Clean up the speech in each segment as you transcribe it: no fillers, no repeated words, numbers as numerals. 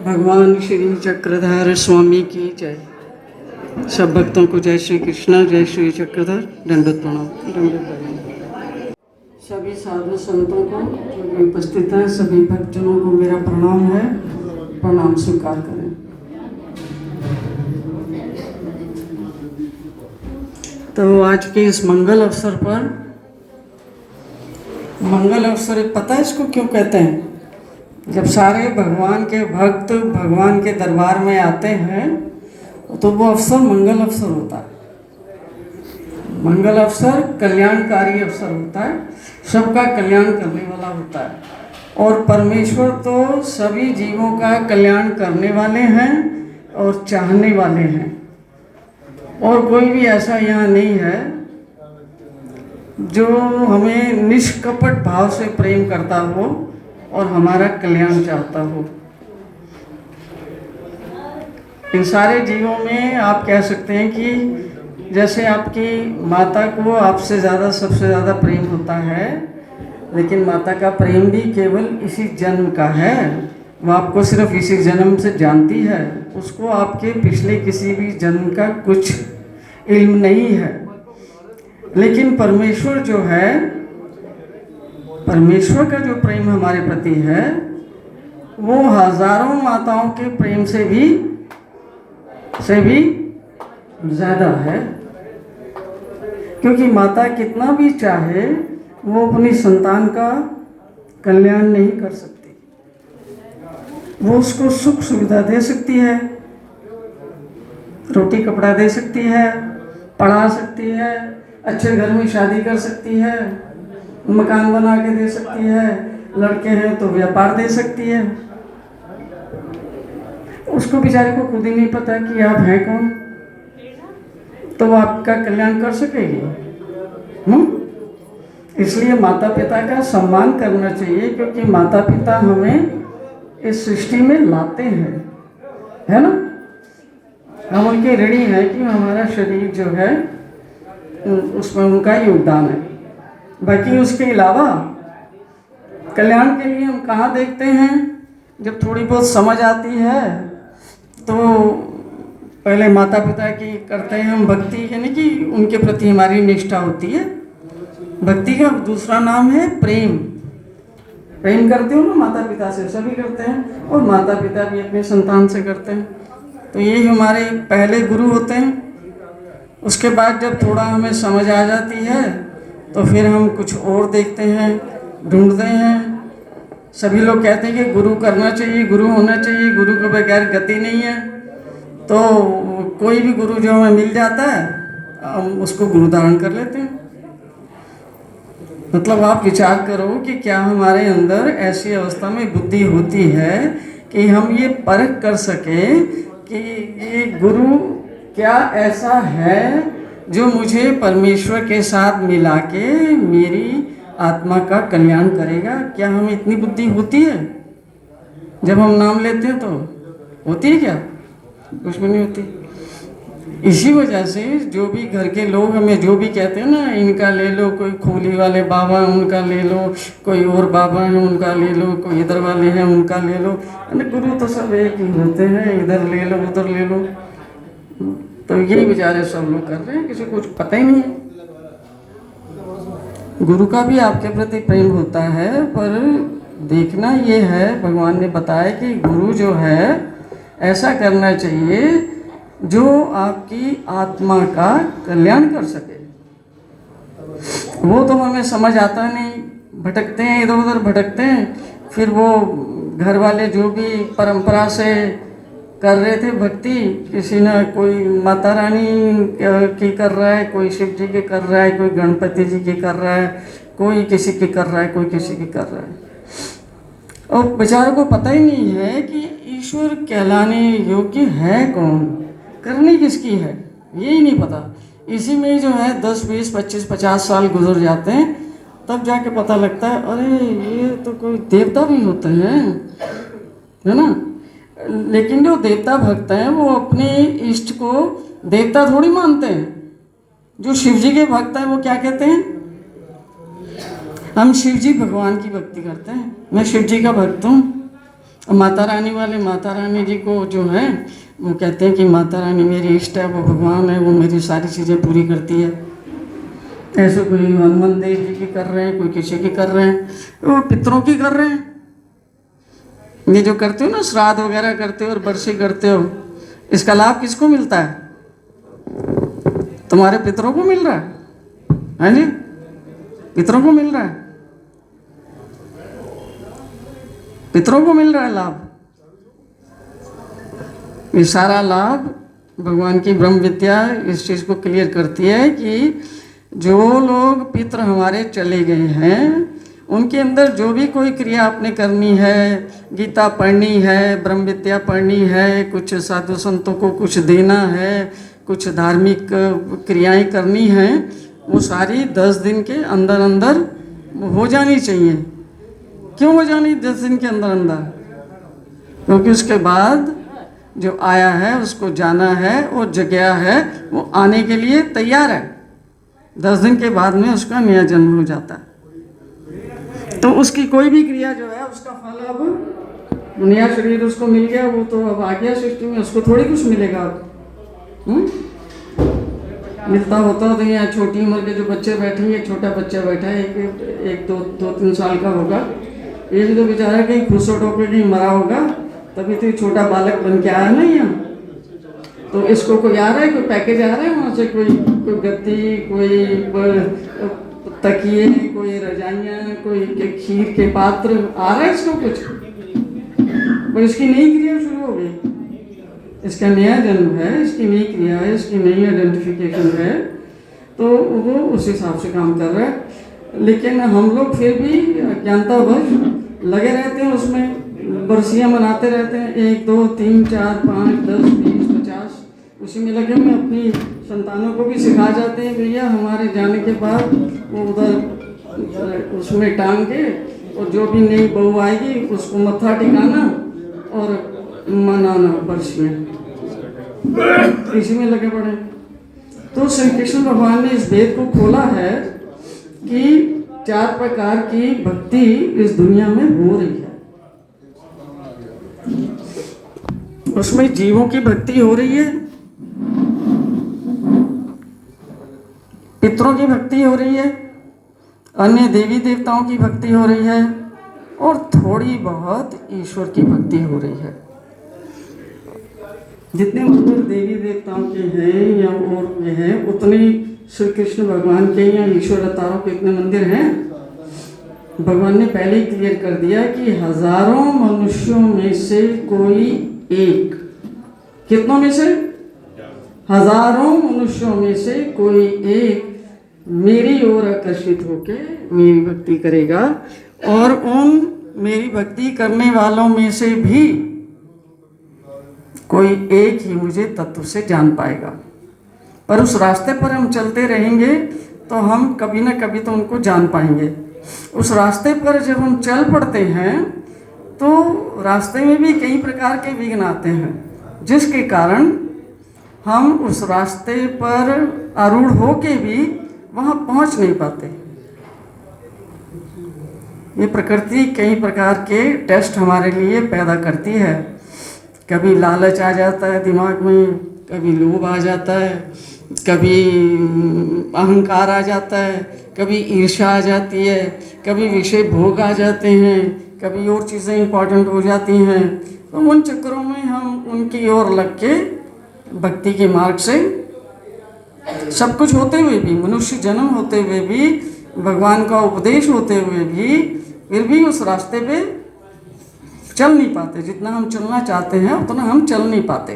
भगवान श्री चक्रधर स्वामी की जय। सब भक्तों को जय श्री कृष्णा, जय श्री चक्रधर। दंडवत प्रणाम। सभी साधु संतों को जो भी उपस्थित हैं, सभी भक्तजनों को मेरा प्रणाम है। प्रणाम स्वीकार करें। तो आज के इस मंगल अवसर पर, मंगल अवसर पता है इसको क्यों कहते हैं? जब सारे भगवान के भक्त भगवान के दरबार में आते हैं तो वो अवसर मंगल अवसर होता है। मंगल अवसर कल्याणकारी अवसर होता है, सबका कल्याण करने वाला होता है। और परमेश्वर तो सभी जीवों का कल्याण करने वाले हैं और चाहने वाले हैं। और कोई भी ऐसा यहाँ नहीं है जो हमें निष्कपट भाव से प्रेम करता हो और हमारा कल्याण चाहता हो। इन सारे जीवों में आप कह सकते हैं कि जैसे आपकी माता को आपसे ज़्यादा, सबसे ज़्यादा प्रेम होता है, लेकिन माता का प्रेम भी केवल इसी जन्म का है। वो आपको सिर्फ इसी जन्म से जानती है, उसको आपके पिछले किसी भी जन्म का कुछ इल्म नहीं है। लेकिन परमेश्वर जो है, परमेश्वर का जो प्रेम हमारे प्रति है वो हजारों माताओं के प्रेम से भी ज़्यादा है। क्योंकि माता कितना भी चाहे वो अपनी संतान का कल्याण नहीं कर सकती। वो उसको सुख सुविधा दे सकती है, रोटी कपड़ा दे सकती है, पढ़ा सकती है, अच्छे घर में शादी कर सकती है, मकान बना के दे सकती है, लड़के हैं तो व्यापार दे सकती है। उसको बेचारे को खुद ही नहीं पता कि आप हैं कौन, तो वो आपका कल्याण कर सकेगी? इसलिए माता पिता का सम्मान करना चाहिए, क्योंकि माता पिता हमें इस सृष्टि में लाते हैं, है ना। हम उनके ऋणी हैं कि हमारा शरीर जो है उसमें उनका योगदान है। बाकी उसके अलावा कल्याण के लिए हम कहाँ देखते हैं? जब थोड़ी बहुत समझ आती है तो पहले माता पिता की करते हैं हम भक्ति, यानी कि उनके प्रति हमारी निष्ठा होती है। भक्ति का दूसरा नाम है प्रेम। प्रेम करते हो ना माता पिता से, सभी करते हैं, और माता पिता भी अपने संतान से करते हैं। तो यही हमारे पहले गुरु होते हैं। उसके बाद जब थोड़ा हमें समझ आ जाती है तो फिर हम कुछ और देखते हैं, ढूंढते हैं। सभी लोग कहते हैं कि गुरु करना चाहिए, गुरु होना चाहिए, गुरु के बगैर गति नहीं है। तो कोई भी गुरु जो हमें मिल जाता है हम उसको गुरु धारण कर लेते हैं। मतलब आप विचार करो कि क्या हमारे अंदर ऐसी अवस्था में बुद्धि होती है कि हम ये परख कर सके कि ये गुरु क्या ऐसा है जो मुझे परमेश्वर के साथ मिला के मेरी आत्मा का कल्याण करेगा? क्या हमें इतनी बुद्धि होती है? जब हम नाम लेते हैं तो होती है क्या? कुछ भी नहीं होती। इसी वजह से जो भी घर के लोग हमें जो भी कहते हैं ना, इनका ले लो, कोई खोली वाले बाबा हैं उनका ले लो, कोई और बाबा हैं उनका ले लो, कोई इधर वाले हैं उनका ले लो। गुरु तो सब एक ही होते हैं, इधर ले लो उधर ले लो। तो यही बेचारे सब लोग कर रहे हैं, किसी को कुछ पता ही नहीं है। गुरु का भी आपके प्रति प्रेम होता है, पर देखना ये है, भगवान ने बताया कि गुरु जो है ऐसा करना चाहिए जो आपकी आत्मा का कल्याण कर सके। वो तो हमें समझ आता नहीं, भटकते हैं, इधर उधर भटकते हैं। फिर वो घर वाले जो भी परंपरा से कर रहे थे भक्ति, किसी ने कोई माता रानी की कर रहा है, कोई शिव जी के कर रहा है, कोई गणपति जी की कर रहा है, कोई किसी की कर रहा है, कोई किसी की कर रहा है। और बेचारों को पता ही नहीं है कि ईश्वर कहलाने योग्य है कौन, करनी किसकी है, यही नहीं पता। इसी में जो है 10, 20, 25, 50 साल गुजर जाते हैं, तब जाके पता लगता है अरे ये तो कोई देवता भी होते हैं, है ना। लेकिन जो देवता भक्त हैं वो अपने इष्ट को देवता थोड़ी मानते हैं। जो शिव जी के भक्त हैं वो क्या कहते हैं? हम शिव जी भगवान की भक्ति करते हैं, मैं शिव जी का भक्त हूँ। माता रानी वाले माता रानी जी को जो है वो कहते हैं कि माता रानी मेरी इष्ट है, वो भगवान है, वो मेरी सारी चीज़ें पूरी करती है। ऐसे कोई हनुमान देव जी की कर रहे हैं, कोई किसी की कर रहे हैं, वो पितरों की कर रहे हैं। ये जो करते हो ना, श्राद्ध वगैरह करते हो और बरसी करते हो, इसका लाभ किसको मिलता है? तुम्हारे पितरों को मिल रहा है जी, पितरों को मिल रहा है, पितरों को मिल रहा है लाभ। ये सारा लाभ भगवान की ब्रह्म विद्या इस चीज़ को क्लियर करती है कि जो लोग पितर हमारे चले गए हैं, उनके अंदर जो भी कोई क्रिया आपने करनी है, गीता पढ़नी है, ब्रह्म विद्या पढ़नी है, कुछ साधु संतों को कुछ देना है, कुछ धार्मिक क्रियाएं करनी हैं, वो सारी 10 दिन के अंदर अंदर हो जानी चाहिए। क्यों हो जानी 10 दिन के अंदर अंदर? क्योंकि उसके बाद जो आया है उसको जाना है, और जगह है वो आने के लिए तैयार है। 10 दिन के बाद में उसका नया जन्म हो जाता है। तो उसकी कोई भी क्रिया जो है उसका फल अब नया शरीर उसको मिल गया, वो तो अब आ गया सृष्टि में, उसको थोड़ी कुछ मिलेगा अब। मिलता होता तो यहाँ छोटी उम्र के जो बच्चे बैठेंगे, छोटा बच्चा बैठा है, एक दो 3 साल का होगा, ये भी तो बेचारा कहीं खुशोट होकर कहीं मरा होगा, तभी तो छोटा बालक बन के आया ना यहाँ। तो इसको कोई आ रहा है, कोई पैकेज आ रहा है वहाँ से, कोई गद्दी, कोई तकिए, कोई रजाइयाँ, कोई खीर के पात्र आ रहा है इसको कुछ? पर इसकी नई क्रिया शुरू हो गई, इसका नया जन्म है, इसकी नई क्रिया है, इसकी नई आइडेंटिफिकेशन है, तो वो उस हिसाब से काम कर रहा है। लेकिन हम लोग फिर भी अज्ञानतावश लगे रहते हैं उसमें, बरसियाँ मनाते रहते हैं, 1 2 3 4 5 10 20 50 उसी में लगे हुए। अपनी संतानों को भी सिखा जाते हैं, भैया हमारे जाने के बाद वो उधर उसमें टांग के, और जो भी नई बहू आएगी उसको मत्था टिकाना और मनाना बरसियाँ, इसी में लगे पड़े। तो श्री कृष्ण भगवान ने इस वेद को खोला है कि 4 प्रकार की भक्ति इस दुनिया में हो रही है। उसमें जीवों की भक्ति हो रही है, पितरों की भक्ति हो रही है, अन्य देवी देवताओं की भक्ति हो रही है, और थोड़ी बहुत ईश्वर की भक्ति हो रही है। जितने मंदिर देवी देवताओं के हैं या और के हैं, उतने श्री कृष्ण भगवान के या ईश्वर अवतारों के इतने मंदिर हैं। भगवान ने पहले ही क्लियर कर दिया कि हजारों मनुष्यों में से कोई एक, कितनों में से? हजारों मनुष्यों में से कोई एक मेरी ओर आकर्षित होकर मेरी भक्ति करेगा, और उन मेरी भक्ति करने वालों में से भी कोई एक ही मुझे तत्व से जान पाएगा। पर उस रास्ते पर हम चलते रहेंगे तो हम कभी ना कभी तो उनको जान पाएंगे। उस रास्ते पर जब हम चल पड़ते हैं तो रास्ते में भी कई प्रकार के विघ्न आते हैं, जिसके कारण हम उस रास्ते पर आरूढ़ होके भी वहाँ पहुँच नहीं पाते। ये प्रकृति कई प्रकार के टेस्ट हमारे लिए पैदा करती है। कभी लालच आ जाता है दिमाग में, कभी लोभ आ जाता है, कभी अहंकार आ जाता है, कभी ईर्ष्या आ जाती है, कभी विषय भोग आ जाते हैं, कभी और चीज़ें इंपॉर्टेंट हो जाती हैं। तो उन चक्करों में हम उनकी ओर लग के भक्ति के मार्ग से सब कुछ होते हुए भी, मनुष्य जन्म होते हुए भी, भगवान का उपदेश होते हुए भी, फिर भी उस रास्ते पे चल नहीं पाते। जितना हम चलना चाहते हैं उतना हम चल नहीं पाते।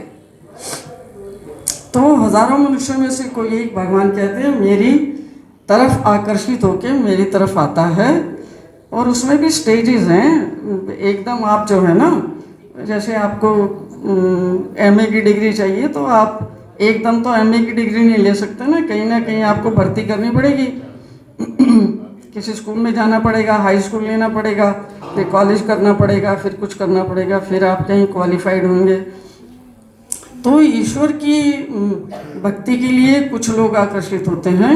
तो हजारों मनुष्यों में से कोई एक, भगवान कहते हैं, मेरी तरफ आकर्षित होकर मेरी तरफ आता है। और उसमें भी स्टेजेस हैं। एकदम आप जो है ना, जैसे आपको एमए की डिग्री चाहिए तो आप एकदम तो एमए की डिग्री नहीं ले सकते ना कहीं आपको भर्ती करनी पड़ेगी। किसी स्कूल में जाना पड़ेगा, हाई स्कूल लेना पड़ेगा, फिर कॉलेज करना पड़ेगा, फिर कुछ करना पड़ेगा, फिर आप कहीं क्वालिफाइड होंगे। तो ईश्वर की भक्ति के लिए कुछ लोग आकर्षित होते हैं,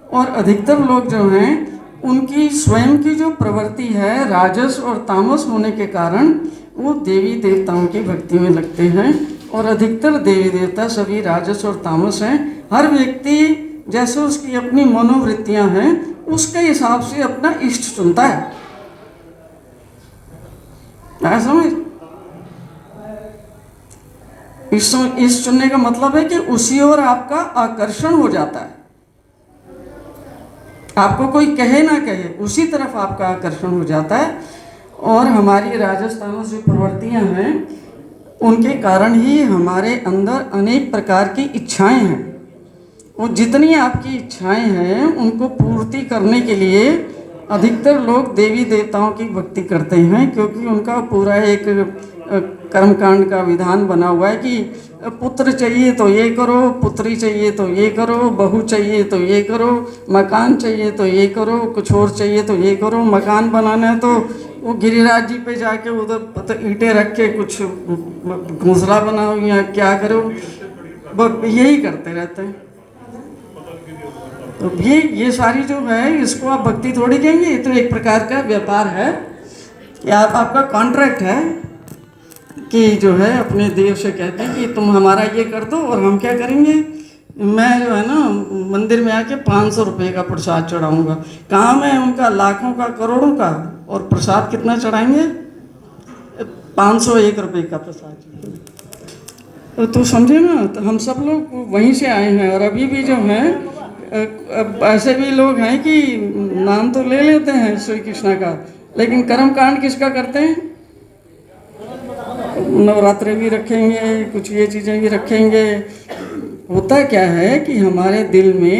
और अधिकतर लोग जो हैं उनकी स्वयं की जो प्रवृत्ति है राजस और तामस होने के कारण वो देवी देवताओं की भक्ति में लगते हैं। और अधिकतर देवी देवता सभी राजस और तामस हैं। हर व्यक्ति जैसे उसकी अपनी मनोवृत्तियां हैं उसके हिसाब से अपना इष्ट चुनता है। समझ? इस चुनने का मतलब है कि उसी ओर आपका आकर्षण हो जाता है। आपको कोई कहे ना कहे उसी तरफ आपका आकर्षण हो जाता है। और हमारी राजस्थान जो प्रवृत्तियां हैं उनके कारण ही हमारे अंदर अनेक प्रकार की इच्छाएं हैं। और जितनी आपकी इच्छाएं हैं उनको पूर्ति करने के लिए अधिकतर लोग देवी देवताओं की भक्ति करते हैं, क्योंकि उनका पूरा एक कर्मकांड का विधान बना हुआ है कि पुत्र चाहिए तो ये करो, पुत्री चाहिए तो ये करो, बहू चाहिए तो ये करो, मकान चाहिए तो ये करो, कुछ और चाहिए तो ये करो। मकान बनाना है तो वो गिरिराज जी पे जाके उधर ईंटें रख के कुछ घोंसला बनाओ या क्या करो, यही करते रहते हैं। तो ये सारी जो है इसको आप भक्ति थोड़ी कहेंगे, ये तो एक प्रकार का व्यापार है कि आपका कॉन्ट्रैक्ट है कि जो है अपने देव से कहते हैं कि तुम हमारा ये कर दो और हम क्या करेंगे। मैं जो है ना मंदिर में आके 500 रुपये का प्रसाद चढ़ाऊँगा, काम है उनका लाखों का करोड़ों का, और प्रसाद कितना चढ़ाएंगे? 501 रुपये का प्रसाद। तो समझे ना, तो हम सब लोग वहीं से आए हैं। और अभी भी जो है ऐसे भी लोग हैं कि नाम तो ले लेते हैं श्री कृष्ण का, लेकिन कर्मकांड किसका करते हैं? नवरात्रे भी रखेंगे, कुछ ये चीज़ें भी रखेंगे। होता क्या है कि हमारे दिल में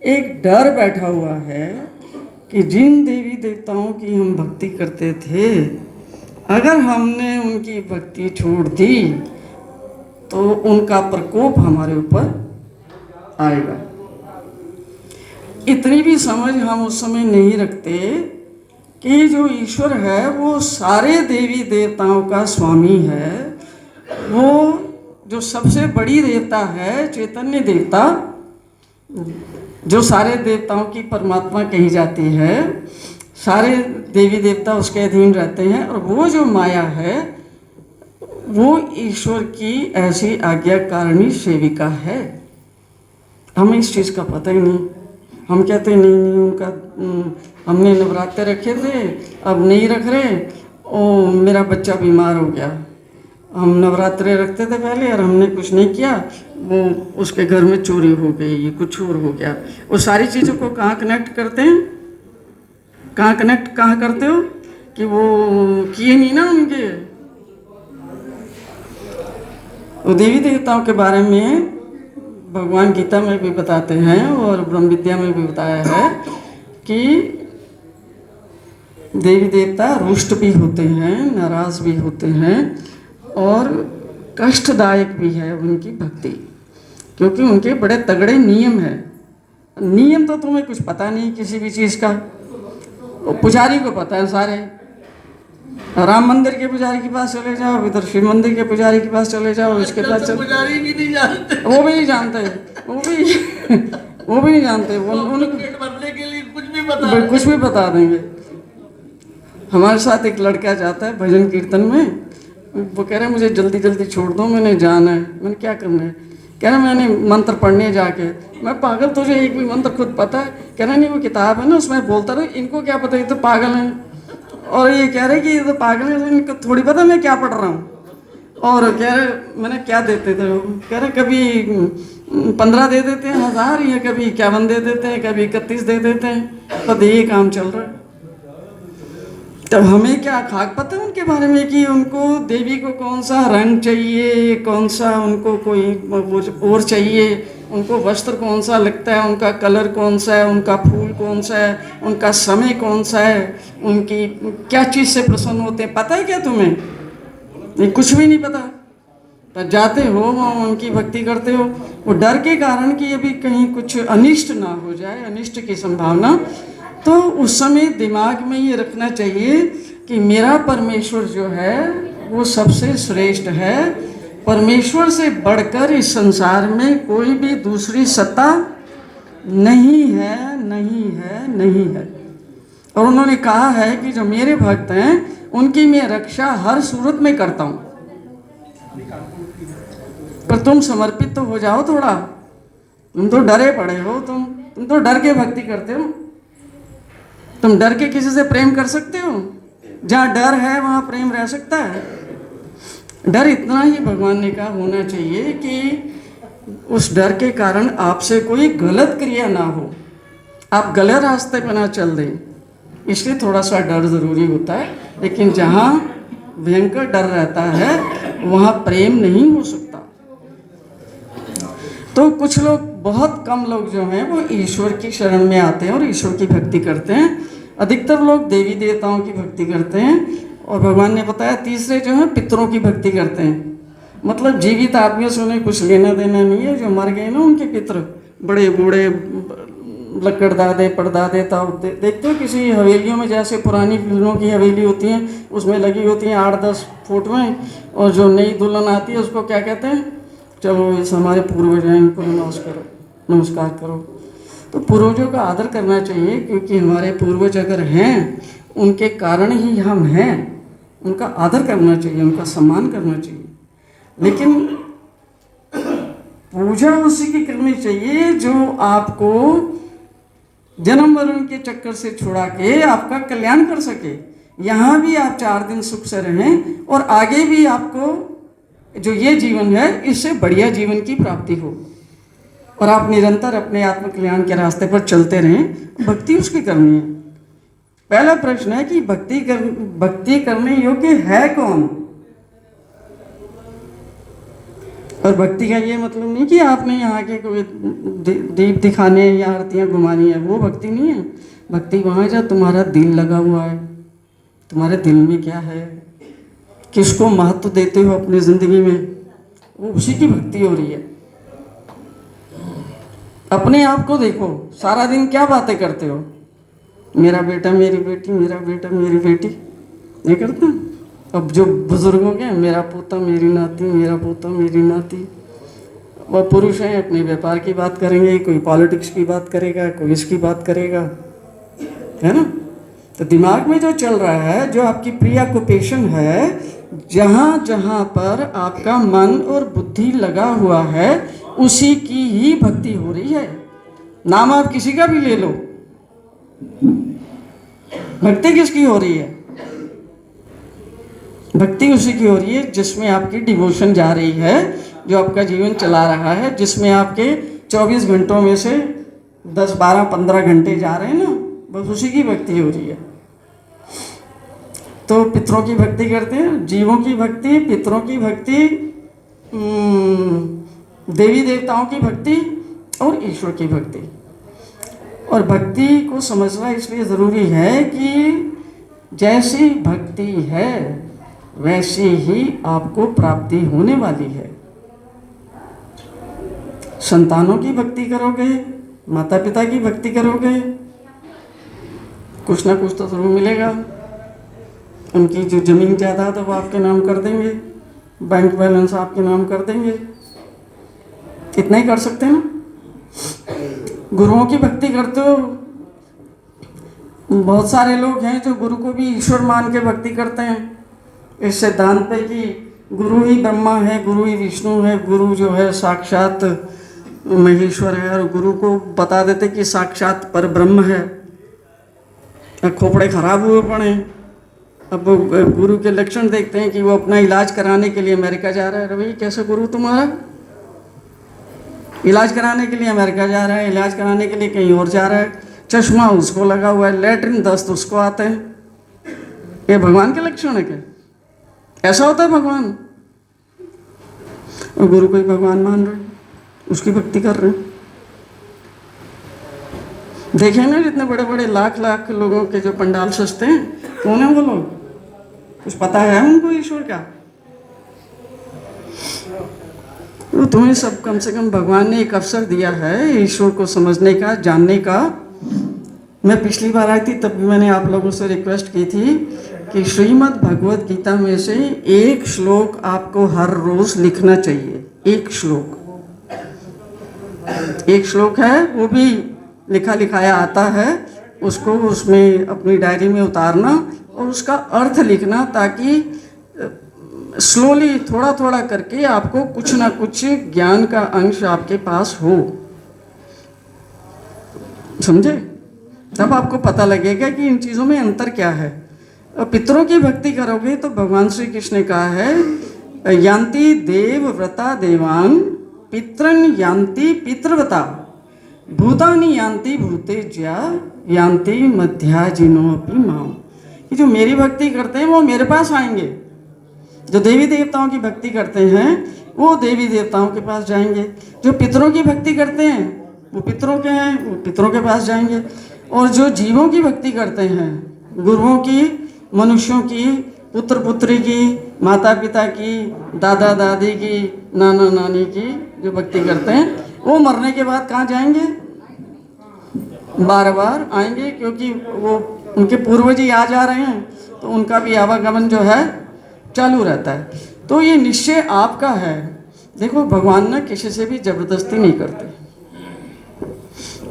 एक डर बैठा हुआ है कि जिन देवी देवताओं की हम भक्ति करते थे, अगर हमने उनकी भक्ति छोड़ दी तो उनका प्रकोप हमारे ऊपर आएगा। इतनी भी समझ हम उस समय नहीं रखते कि जो ईश्वर है वो सारे देवी देवताओं का स्वामी है। वो जो सबसे बड़ी देवता है चैतन्य देवता, जो सारे देवताओं की परमात्मा कही जाती है, सारे देवी देवता उसके अधीन रहते हैं। और वो जो माया है वो ईश्वर की ऐसी आज्ञाकारिणी सेविका है। हमें इस चीज़ का पता ही नहीं। हम कहते नहीं उनका हमने नवरात्रे रखे थे अब नहीं रख रहे, ओ मेरा बच्चा बीमार हो गया। हम नवरात्रे रखते थे पहले और हमने कुछ नहीं किया, वो उसके घर में चोरी हो गई, ये कुछ और हो गया। वो सारी चीज़ों को कहाँ कनेक्ट करते हैं? कहाँ करते हो कि वो किए नहीं ना उनके। वो देवी देवताओं के बारे में भगवान गीता में भी बताते हैं और ब्रह्म विद्या में भी बताया है कि देवी देवता रुष्ट भी होते हैं, नाराज भी होते हैं और कष्टदायक भी है उनकी भक्ति, क्योंकि उनके बड़े तगड़े नियम हैं। नियम तो तुम्हें कुछ पता नहीं किसी भी चीज़ का, पुजारी को पता है सारे। राम मंदिर के पुजारी के पास चले जाओ, इधर शिव मंदिर के पुजारी के पास चले जाओ, इसके पास चले, पुजारी भी नहीं जानते, वो भी नहीं जानते, वो भी नहीं जानते। वो भरने के लिए कुछ भी बता देंगे। हमारे साथ एक लड़का जाता है भजन कीर्तन में, वो कह रहा है मुझे जल्दी जल्दी छोड़ दो, मैंने जाना है। मैंने क्या करना है? कह रहा मैंने मंत्र पढ़ने जाके। मैं पागल, तुझे एक भी मंत्र खुद पता है? कह रहा नहीं वो किताब है ना उसमें बोलता रहे, इनको क्या पता, ये तो पागल हैं। और ये कह रहे कि ये तो पागल है, इनको थोड़ी पता मैं क्या पढ़ रहा हूँ। और कह रहे मैंने क्या देते थे? कह रहे कभी 15 दे देते हैं 1000, या कभी 51 दे देते हैं, कभी 31 दे देते हैं, तो ये काम चल रहा है। तब हमें क्या खाक पता है उनके बारे में कि उनको देवी को कौन सा रंग चाहिए, कौन सा उनको कोई और चाहिए, उनको वस्त्र कौन सा लगता है, उनका कलर कौन सा है, उनका फूल कौन सा है, उनका समय कौन सा है, उनकी क्या चीज़ से प्रसन्न होते हैं, पता है क्या तुम्हें? ये कुछ भी नहीं पता। तो जाते हो वहाँ उनकी भक्ति करते हो, वो डर के कारण कि अभी कहीं कुछ अनिष्ट ना हो जाए, अनिष्ट की संभावना। तो उस समय दिमाग में ये रखना चाहिए कि मेरा परमेश्वर जो है वो सबसे श्रेष्ठ है। परमेश्वर से बढ़कर इस संसार में कोई भी दूसरी सत्ता नहीं है, नहीं है, नहीं है। और उन्होंने कहा है कि जो मेरे भक्त हैं उनकी मैं रक्षा हर सूरत में करता हूं। पर तुम समर्पित तो हो जाओ थोड़ा, तुम तो डरे पड़े हो, तुम तो डर के भक्ति करते हो। तुम डर के किसी से प्रेम कर सकते हो? जहाँ डर है वहाँ प्रेम रह सकता है? डर इतना ही भगवान ने कहा होना चाहिए कि उस डर के कारण आपसे कोई गलत क्रिया ना हो, आप गलत रास्ते पर ना चल दें, इसलिए थोड़ा सा डर ज़रूरी होता है। लेकिन जहाँ भयंकर डर रहता है वहाँ प्रेम नहीं हो सकता। तो कुछ लोग, बहुत कम लोग जो हैं वो ईश्वर की शरण में आते हैं और ईश्वर की भक्ति करते हैं। अधिकतर लोग देवी देवताओं की भक्ति करते हैं। और भगवान ने बताया तीसरे जो हैं पितरों की भक्ति करते हैं। मतलब जीवित आदमियों से उन्हें कुछ लेना देना नहीं है, जो मर गए ना उनके पितर, बड़े बूढ़े लकड़ दादे परदादे तब देखते हो किसी हवेलियों में, जैसे पुरानी फिल्मों की हवेली होती हैं उसमें लगी होती हैं 8-10 फुट में, और जो नई दुल्हन आती है उसको क्या कहते हैं, चलो इस हमारे पूर्वज हैं इनको नमस्कार करो। तो पूर्वजों का आदर करना चाहिए, क्योंकि हमारे पूर्वज अगर हैं उनके कारण ही हम हैं, उनका आदर करना चाहिए, उनका सम्मान करना चाहिए। लेकिन पूजा उसी की करनी चाहिए जो आपको जन्म मरण के चक्कर से छुड़ा के आपका कल्याण कर सके। यहाँ भी आप 4 दिन सुख से रहें और आगे भी आपको जो ये जीवन है इससे बढ़िया जीवन की प्राप्ति हो, और आप निरंतर अपने आत्म कल्याण के रास्ते पर चलते रहें। भक्ति उसकी करनी है। पहला प्रश्न है कि भक्ति करने योग्य है कौन? और भक्ति का ये मतलब नहीं कि आपने यहाँ के कोई दीप दिखाने या आरतियाँ घुमानी है, वो भक्ति नहीं है। भक्ति वहाँ जहाँ तुम्हारा दिल लगा हुआ है, तुम्हारे दिल में क्या है, किसको महत्व देते हो अपनी ज़िंदगी में, वो उसी की भक्ति हो रही है। अपने आप को देखो, सारा दिन क्या बातें करते हो, मेरा बेटा मेरी बेटी, मेरा बेटा मेरी बेटी, नहीं करते? अब जो बुजुर्ग हो गए, मेरा पोता मेरी नाती, मेरा पोता मेरी नाती। वह पुरुष हैं अपने व्यापार की बात करेंगे, कोई पॉलिटिक्स की बात करेगा, कोई इसकी बात करेगा, है ना? तो दिमाग में जो चल रहा है, जो आपकी प्री ऑक्यूपेशन है, जहाँ जहाँ पर आपका मन और बुद्धि लगा हुआ है उसी की ही भक्ति हो रही है। नाम आप किसी का भी ले लो, भक्ति किसकी हो रही है? भक्ति उसी की हो रही है जिसमें आपकी डिवोशन जा रही है, जो आपका जीवन चला रहा है, जिसमें आपके 24 घंटों में से 10, 12, 15 घंटे जा रहे हैं ना, बस उसी की भक्ति हो रही है। तो पितरों की भक्ति करते हैं, जीवों की भक्ति, पितरों की भक्ति, देवी देवताओं की भक्ति और ईश्वर की भक्ति। और भक्ति को समझना इसलिए ज़रूरी है कि जैसी भक्ति है वैसी ही आपको प्राप्ति होने वाली है। संतानों की भक्ति करोगे, माता पिता की भक्ति करोगे, कुछ ना कुछ तो जरूर मिलेगा। उनकी जो ज़मीन जायदाद है वो आपके नाम कर देंगे, बैंक बैलेंस आपके नाम कर देंगे, इतना ही कर सकते हैं ना। गुरुओं की भक्ति करते हो, बहुत सारे लोग हैं जो गुरु को भी ईश्वर मान के भक्ति करते हैं, इस सिद्धांत पे कि गुरु ही ब्रह्मा है, गुरु ही विष्णु है, गुरु जो है साक्षात महेश्वर है, और गुरु को बता देते कि साक्षात पर ब्रह्म है। खोपड़े खराब हुए पड़े। अब गुरु के लक्षण देखते हैं कि वो अपना इलाज कराने के लिए अमेरिका जा रहा है। रवि कैसे गुरु तुम्हारा? इलाज कराने के लिए अमेरिका जा रहा है, इलाज कराने के लिए कहीं और जा रहा है, चश्मा उसको लगा हुआ है, लेटरिन दस्त उसको आते हैं। ये भगवान के लक्षण है क्या? ऐसा होता है भगवान? और गुरु को ही भगवान मान रहे, उसकी भक्ति कर रहे हैं। देखें ना, जितने बड़े बड़े लाख लाख लोगों के जो पंडाल सजते हैं, कौन है वो लोग? कुछ पता है उनको ईश्वर का? तो तुम्हें सब कम से कम भगवान ने एक अवसर दिया है ईश्वर को समझने का, जानने का। मैं पिछली बार आई थी तब भी मैंने आप लोगों से रिक्वेस्ट की थी कि श्रीमद् भगवद गीता में से एक श्लोक आपको हर रोज लिखना चाहिए। एक श्लोक है, वो भी लिखा लिखाया आता है, उसको उसमें अपनी डायरी में उतारना और उसका अर्थ लिखना, ताकि स्लोली थोड़ा थोड़ा करके आपको कुछ ना कुछ ज्ञान का अंश आपके पास हो, समझे? तब आपको पता लगेगा कि इन चीज़ों में अंतर क्या है। पितरों की भक्ति करोगे तो भगवान श्री कृष्ण ने कहा है, यान्ति देव व्रता देवान पितरन यान्ति पितृव्रता भूतानि यान्ति भूतेज्या यान्ति मध्याजिनो अपि माम। कि जो मेरी भक्ति करते हैं वो मेरे पास आएंगे, जो देवी देवताओं की भक्ति करते हैं वो देवी देवताओं के पास जाएंगे, जो पितरों की भक्ति करते हैं वो पितरों के हैं, वो पितरों के पास जाएंगे, और जो जीवों की भक्ति करते हैं, गुरुओं की, मनुष्यों की, पुत्र पुत्री की, माता पिता की, दादा दादी की, नाना नानी की जो भक्ति करते हैं, वो मरने के बाद कहाँ जाएंगे? बार बार आएंगे, क्योंकि वो उनके पूर्वज ही आ जा रहे हैं, तो उनका भी आवागमन जो है चालू रहता है। तो ये निश्चय आपका है। देखो, भगवान ना किसी से भी जबरदस्ती नहीं करते।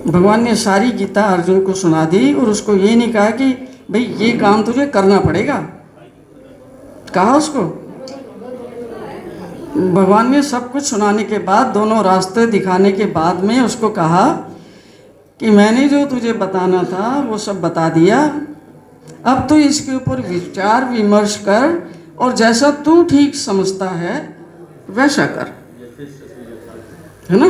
भगवान ने सारी गीता अर्जुन को सुना दी और उसको ये नहीं कहा कि भाई ये काम तुझे करना पड़ेगा, कहा उसको। भगवान ने सब कुछ सुनाने के बाद, दोनों रास्ते दिखाने के बाद में उसको कहा कि मैंने जो तुझे बताना था वो सब बता दिया, अब तो इसके ऊपर विचार विमर्श कर और जैसा तू ठीक समझता है वैसा कर, है ना।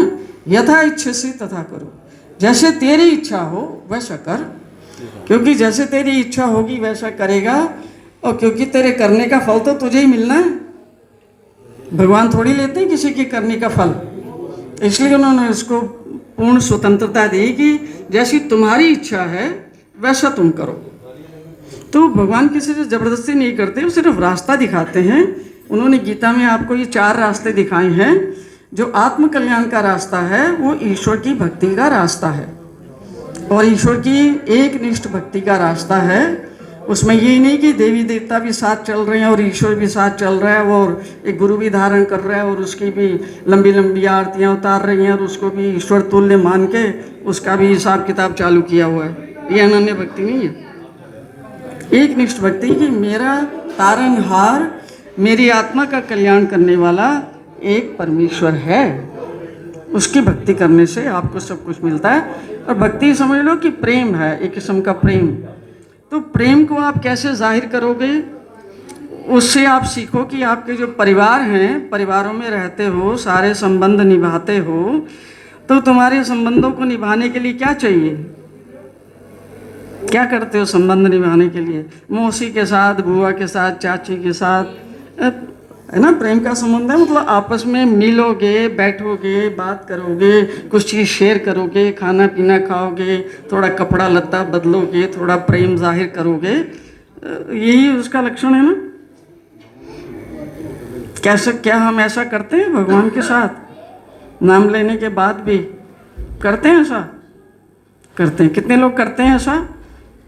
यथा इच्छसि तथा करो, जैसे तेरी इच्छा हो वैसा कर, क्योंकि जैसे तेरी इच्छा होगी वैसा करेगा, और क्योंकि तेरे करने का फल तो तुझे ही मिलना है। भगवान थोड़ी लेते हैं किसी के करने का फल, इसलिए उन्होंने उसको पूर्ण स्वतंत्रता दी कि जैसी तुम्हारी इच्छा है वैसा तुम करो। तो भगवान किसी से जबरदस्ती नहीं करते, वो सिर्फ रास्ता दिखाते हैं। उन्होंने गीता में आपको ये 4 रास्ते दिखाए हैं। जो आत्म कल्याण का रास्ता है वो ईश्वर की भक्ति का रास्ता है, और ईश्वर की एक निष्ठ भक्ति का रास्ता है। उसमें ये नहीं कि देवी देवता भी साथ चल रहे हैं और ईश्वर भी साथ चल रहा है, और एक गुरु भी धारण कर रहा है और उसकी भी लंबी लंबी आरतियाँ उतार रही हैं और उसको भी ईश्वर तुल्य मान के उसका भी हिसाब किताब चालू किया हुआ है। ये अनन्य भक्ति नहीं है। एक निष्ठ भक्ति कि मेरा तारनहार, मेरी आत्मा का कल्याण करने वाला एक परमेश्वर है, उसकी भक्ति करने से आपको सब कुछ मिलता है। और भक्ति समझ लो कि प्रेम है, एक किस्म का प्रेम। तो प्रेम को आप कैसे जाहिर करोगे? उससे आप सीखो कि आपके जो परिवार हैं, परिवारों में रहते हो, सारे संबंध निभाते हो, तो तुम्हारे संबंधों को निभाने के लिए क्या चाहिए? क्या करते हो संबंध निभाने के लिए? मौसी के साथ, बुआ के साथ, चाची के साथ, है ना। प्रेम का संबंध है मतलब आपस में मिलोगे, बैठोगे, बात करोगे, कुछ चीज़ शेयर करोगे, खाना पीना खाओगे, थोड़ा कपड़ा लत्ता बदलोगे, थोड़ा प्रेम जाहिर करोगे, यही उसका लक्षण है ना। कैसे, क्या हम ऐसा करते हैं भगवान के साथ? नाम लेने के बाद भी करते हैं ऐसा? करते हैं। कितने लोग करते हैं ऐसा?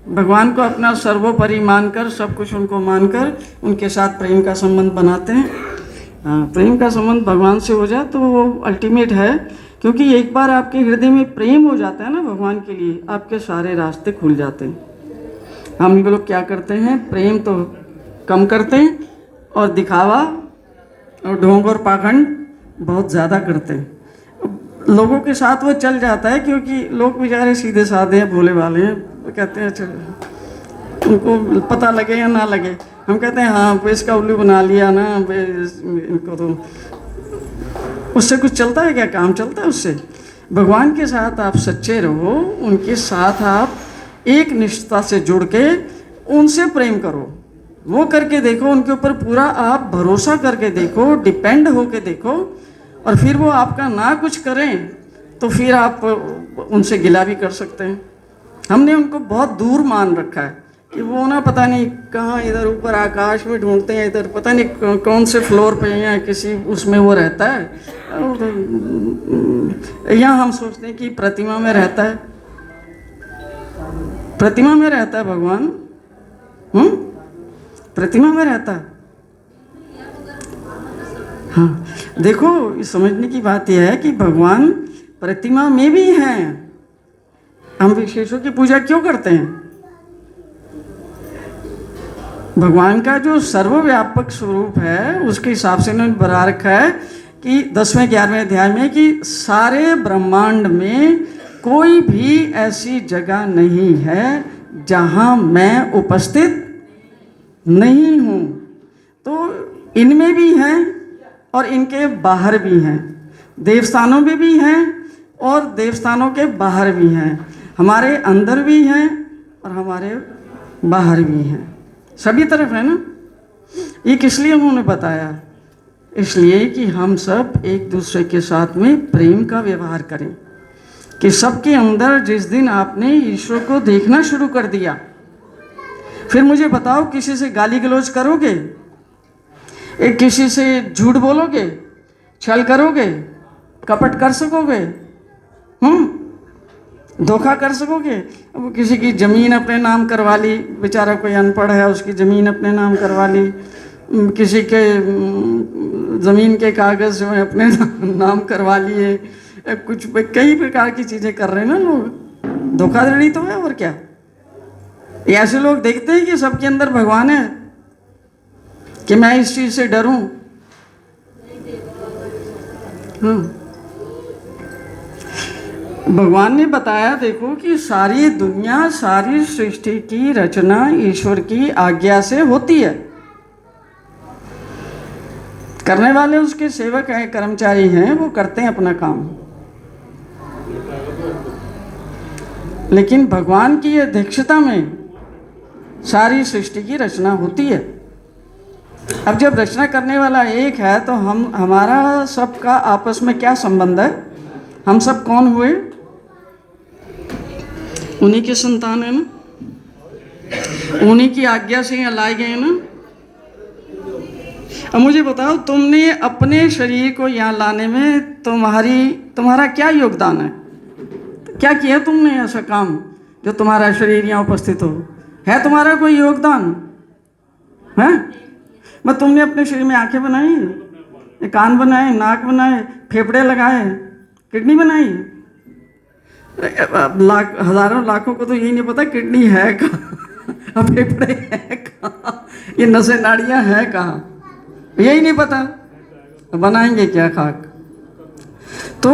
भगवान को अपना सर्वोपरि मानकर, सब कुछ उनको मानकर उनके साथ प्रेम का संबंध बनाते हैं। प्रेम का संबंध भगवान से हो जाए तो वो अल्टीमेट है, क्योंकि एक बार आपके हृदय में प्रेम हो जाता है ना भगवान के लिए, आपके सारे रास्ते खुल जाते हैं। हम लोग क्या करते हैं? प्रेम तो कम करते हैं और दिखावा और ढोंग और पाखंड बहुत ज़्यादा करते हैं। लोगों के साथ वो चल जाता है, क्योंकि लोग बेचारे सीधे साधे हैं, भोले भाले हैं, वो कहते हैं चलो, उनको पता लगे या ना लगे। हम कहते हैं हाँ इसका उल्लू बना लिया ना इनको, तो उससे कुछ चलता है क्या? काम चलता है उससे? भगवान के साथ आप सच्चे रहो, उनके साथ आप एक निष्ठता से जुड़ के उनसे प्रेम करो, वो करके देखो, उनके ऊपर पूरा आप भरोसा करके देखो, डिपेंड होके देखो, और फिर वो आपका ना कुछ करें तो फिर आप उनसे गिला भी कर सकते हैं। हमने उनको बहुत दूर मान रखा है कि वो ना पता नहीं कहाँ, इधर ऊपर आकाश में ढूंढते हैं, इधर पता नहीं कौन से फ्लोर पे या किसी उसमें वो रहता है। यहाँ हम सोचते हैं कि प्रतिमा में रहता है, प्रतिमा में रहता है भगवान, प्रतिमा में रहता है। हाँ, देखो समझने की बात यह है कि भगवान प्रतिमा में भी हैं। हम विशेषों की पूजा क्यों करते हैं? भगवान का जो सर्वव्यापक स्वरूप है उसके हिसाब से इन्होंने बना रखा है कि 10वें 11वें अध्याय में कि सारे ब्रह्मांड में कोई भी ऐसी जगह नहीं है जहाँ मैं उपस्थित नहीं हूँ। तो इनमें भी हैं और इनके बाहर भी हैं, देवस्थानों में भी हैं और देवस्थानों के बाहर भी हैं, हमारे अंदर भी हैं और हमारे बाहर भी हैं, सभी तरफ है ना। ये किस लिए उन्होंने बताया? इसलिए कि हम सब एक दूसरे के साथ में प्रेम का व्यवहार करें। कि सबके अंदर जिस दिन आपने ईश्वर को देखना शुरू कर दिया, फिर मुझे बताओ, किसी से गाली गलौज करोगे? एक किसी से झूठ बोलोगे? छल करोगे? कपट कर सकोगे? धोखा कर सकोगे? अब किसी की ज़मीन अपने नाम करवा ली, बेचारा कोई अनपढ़ है, उसकी ज़मीन अपने नाम करवा ली, किसी के ज़मीन के कागज़ जो है अपने नाम करवा लिए, कुछ कई प्रकार की चीज़ें कर रहे हैं ना लोग। धोखाधड़ी तो है, और क्या। ये ऐसे लोग देखते हैं कि सबके अंदर भगवान है, कि मैं इस चीज़ से डरूं। भगवान ने बताया, देखो कि सारी दुनिया, सारी सृष्टि की रचना ईश्वर की आज्ञा से होती है। करने वाले उसके सेवक हैं, कर्मचारी हैं, वो करते हैं अपना काम। लेकिन भगवान की अध्यक्षता में सारी सृष्टि की रचना होती है। अब जब रचना करने वाला एक है तो हमारा सबका आपस में क्या संबंध है? हम सब कौन हुए? उन्हीं की संतान है ना, उन्हीं की आज्ञा से यहाँ लाए गए ना। अब मुझे बताओ, तुमने अपने शरीर को यहाँ लाने में तुम्हारा क्या योगदान है? क्या किया तुमने ऐसा काम जो तुम्हारा शरीर यहाँ उपस्थित हो? है तुम्हारा कोई योगदान है? बस तुमने अपने शरीर में आंखें बनाई, कान बनाए, नाक बनाए, फेफड़े लगाए, किडनी बनाई। हजारों लाखों को तो यही नहीं पता किडनी है कहाँ, फेफड़े है कहाँ, ये नसें नाड़ियाँ हैं कहाँ, यही नहीं पता। बनाएंगे क्या खाक? तो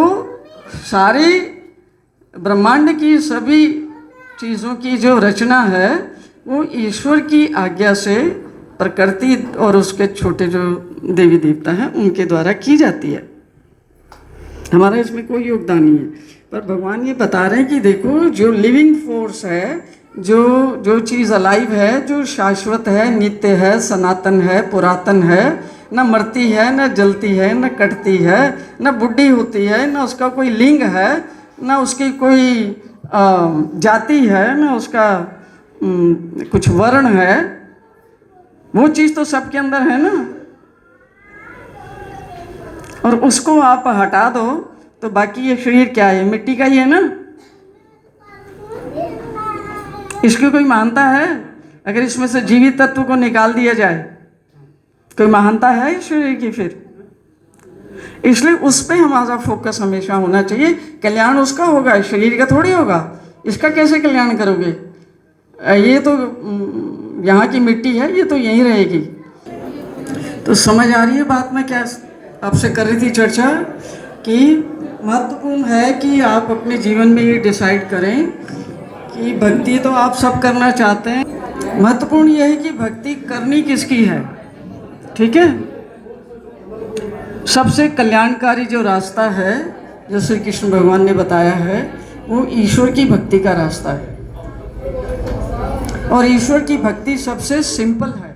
सारे ब्रह्मांड की सभी चीज़ों की जो रचना है वो ईश्वर की आज्ञा से प्रकृति और उसके छोटे जो देवी देवता हैं उनके द्वारा की जाती है। हमारा इसमें कोई योगदान नहीं है। पर भगवान ये बता रहे हैं कि देखो, जो लिविंग फोर्स है, जो चीज़ अलाइव है, जो शाश्वत है, नित्य है, सनातन है, पुरातन है, न मरती है, न जलती है, न कटती है, न बुढ़ी होती है, न उसका कोई लिंग है, न उसकी कोई जाति है, न उसका कुछ वर्ण है, वो चीज़ तो सबके अंदर है ना। और उसको आप हटा दो तो बाकी ये शरीर क्या है? मिट्टी का ही है ना। इसकी कोई महानता है? अगर इसमें से जीवित तत्व को निकाल दिया जाए, कोई महानता है इस शरीर की? फिर इसलिए उस पर हमारा फोकस हमेशा होना चाहिए। कल्याण उसका होगा, शरीर का थोड़ी होगा। इसका कैसे कल्याण करोगे? ये तो यहाँ की मिट्टी है, ये तो यहीं रहेगी। तो समझ आ रही है बात? में क्या आपसे कर रही थी चर्चा कि महत्वपूर्ण है कि आप अपने जीवन में ये डिसाइड करें कि भक्ति तो आप सब करना चाहते हैं, महत्वपूर्ण ये है कि भक्ति करनी किसकी है। ठीक है, सबसे कल्याणकारी जो रास्ता है, जो श्री कृष्ण भगवान ने बताया है, वो ईश्वर की भक्ति का रास्ता है। और ईश्वर की भक्ति सबसे सिंपल है।